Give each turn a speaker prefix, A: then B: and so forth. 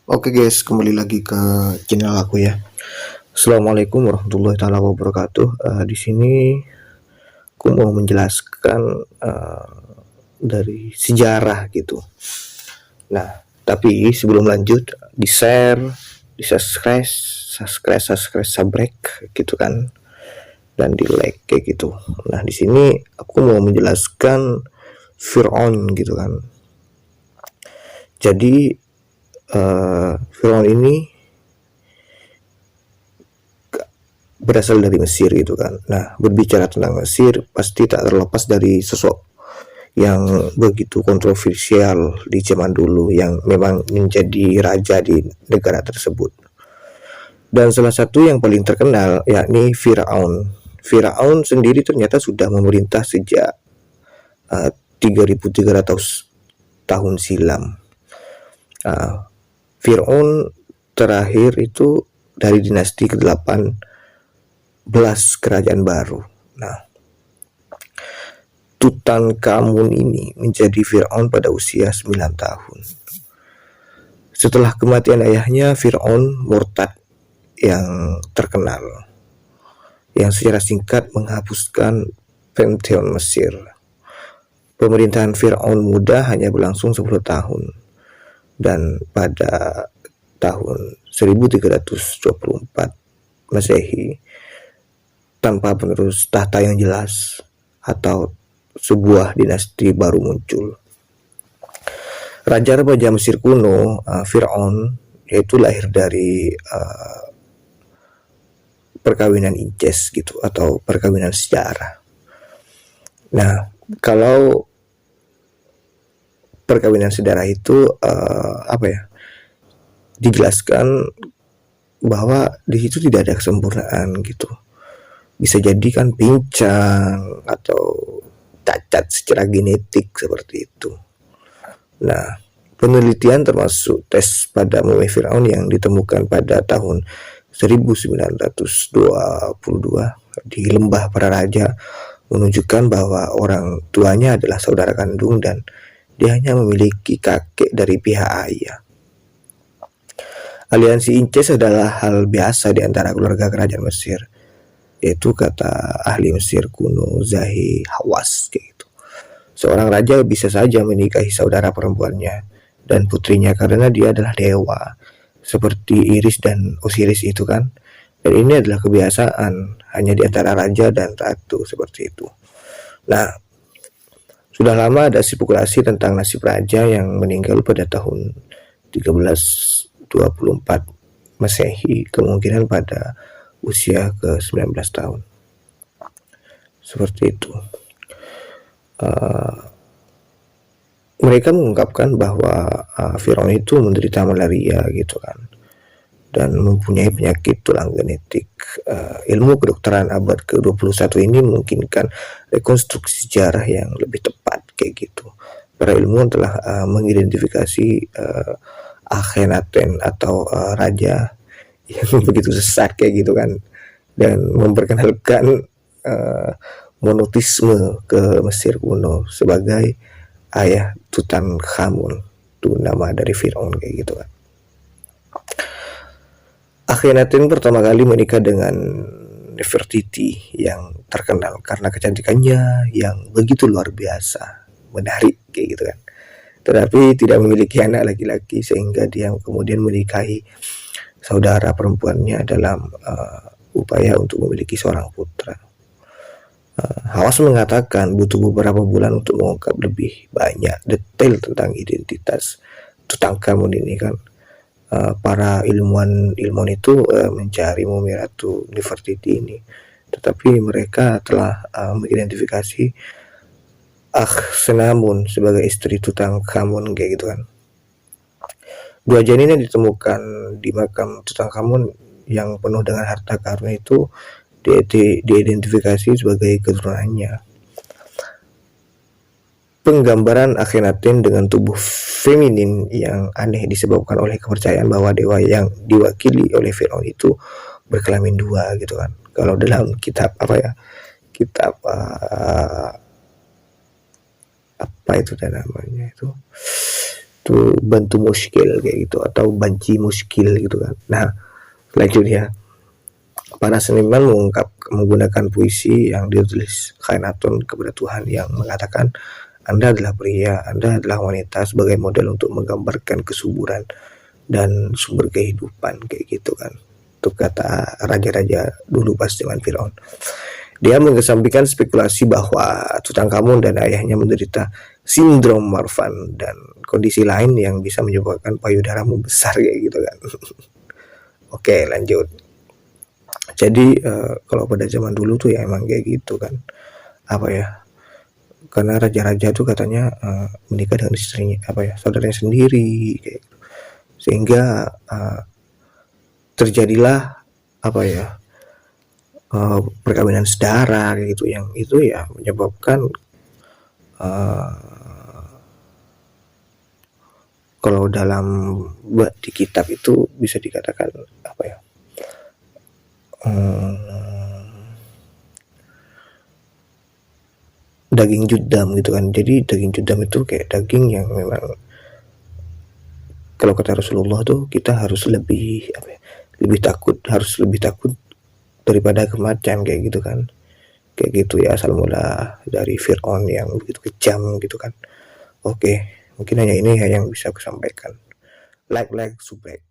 A: Oke guys, kembali lagi ke channel aku ya. Assalamualaikum warahmatullahi taala wabarakatuh. Di sini aku mau menjelaskan dari sejarah gitu. Nah, tapi sebelum lanjut, di share, di subscribe gitu kan, dan di like kayak gitu. Nah, di sini aku mau menjelaskan Fir'aun gitu kan. Jadi Fir'aun ini berasal dari Mesir gitu kan. Nah, berbicara tentang Mesir pasti tak terlepas dari sosok yang begitu kontroversial di zaman dulu yang memang menjadi raja di negara tersebut. Dan salah satu yang paling terkenal yakni Firaun. Firaun sendiri ternyata sudah memerintah sejak 3300 tahun silam. Firaun terakhir itu dari dinasti ke-8 kerajaan baru. Nah, Tutankhamun ini menjadi Firaun pada usia 9 tahun. Setelah kematian ayahnya, Firaun murtad yang terkenal, yang secara singkat menghapuskan Pantheon Mesir. Pemerintahan Firaun muda hanya berlangsung 10 tahun, dan pada tahun 1324 Masehi, tanpa penerus tahta yang jelas atau sebuah dinasti baru muncul. Raja Mesir kuno, Firaun, yaitu lahir dari perkawinan incest gitu atau perkawinan sejarah. Nah, kalau perkawinan sejarah itu dijelaskan bahwa di situ tidak ada kesempurnaan gitu. Bisa jadi kan pincang atau cacat secara genetik seperti itu. Nah, penelitian termasuk tes pada mumi Firaun yang ditemukan pada tahun 1922 di Lembah Para Raja menunjukkan bahwa orang tuanya adalah saudara kandung dan dia hanya memiliki kakek dari pihak ayah. Aliansi incest adalah hal biasa di antara keluarga kerajaan Mesir, yaitu kata ahli Mesir kuno Zahi Hawass gitu. Seorang raja bisa saja menikahi saudara perempuannya dan putrinya karena dia adalah dewa, seperti Iris dan Osiris itu kan. Dan ini adalah kebiasaan hanya di antara raja dan ratu seperti itu. Nah, sudah lama ada spekulasi tentang nasib raja yang meninggal pada tahun 1324 Masehi, kemungkinan pada usia ke-19 tahun. Seperti itu. Mereka mengungkapkan bahwa Firaun itu menderita malaria gitu kan, dan mempunyai penyakit tulang genetik. Ilmu kedokteran abad ke-21 ini memungkinkan rekonstruksi sejarah yang lebih tepat kayak gitu. Para ilmuwan telah mengidentifikasi Akhenaten atau raja yang begitu sesat kayak gitu kan, dan memperkenalkan monotisme ke Mesir kuno sebagai ayah Tutankhamun, itu nama dari Firaun kayak gitu kan. Akhenaten pertama kali menikah dengan Nefertiti yang terkenal karena kecantikannya yang begitu luar biasa, menarik kayak gitu kan. Tetapi tidak memiliki anak laki-laki sehingga dia kemudian menikahi saudara perempuannya dalam upaya untuk memiliki seorang putra. Hawass mengatakan butuh beberapa bulan untuk mengungkap lebih banyak detail tentang identitas Tutankhamun ini kan. Para ilmuwan itu mencari mumi Ratu Nefertiti ini, tetapi mereka telah mengidentifikasi Akhenamun sebagai istri Tutankhamun kayak gitu kan. Dua janin yang ditemukan di makam Tutankhamun yang penuh dengan harta karun itu diidentifikasi sebagai keturunannya. Penggambaran Akhenaten dengan tubuh feminin yang aneh disebabkan oleh kepercayaan bahwa dewa yang diwakili oleh Firaun itu berkelamin dua gitu kan. Kalau dalam kitab kitab apa itu dan namanya itu itu bantu muskil kayak gitu, atau banci muskil gitu kan. Nah, selanjutnya para seniman menggunakan puisi yang ditulis khainatun kepada Tuhan yang mengatakan Anda adalah pria, Anda adalah wanita sebagai model untuk menggambarkan kesuburan dan sumber kehidupan kayak gitu kan. Itu kata raja-raja dulu pas zaman Firaun. Dia mengesampingkan spekulasi bahwa Tutankhamun dan ayahnya menderita sindrom Marfan dan kondisi lain yang bisa menyebabkan payudara membesar kayak gitu kan. Oke, lanjut. Jadi kalau pada zaman dulu tuh ya emang kayak gitu kan. Apa ya? Karena raja-raja tuh katanya menikah dengan istrinya, apa ya, saudaranya sendiri kayak gitu. Sehingga terjadilah apa ya, perkawinan sedara kayak gitu, yang itu ya menyebabkan kalau dalam di kitab itu bisa dikatakan apa ya, daging judam gitu kan. Jadi daging judam itu kayak daging yang memang kalau kata Rasulullah tuh kita harus lebih apa ya, harus lebih takut daripada kematian kayak gitu kan. Kayak gitu ya, asal mula dari Fir'aun yang begitu kejam gitu kan. Oke, mungkin hanya ini yang bisa aku sampaikan. Like, subscribe.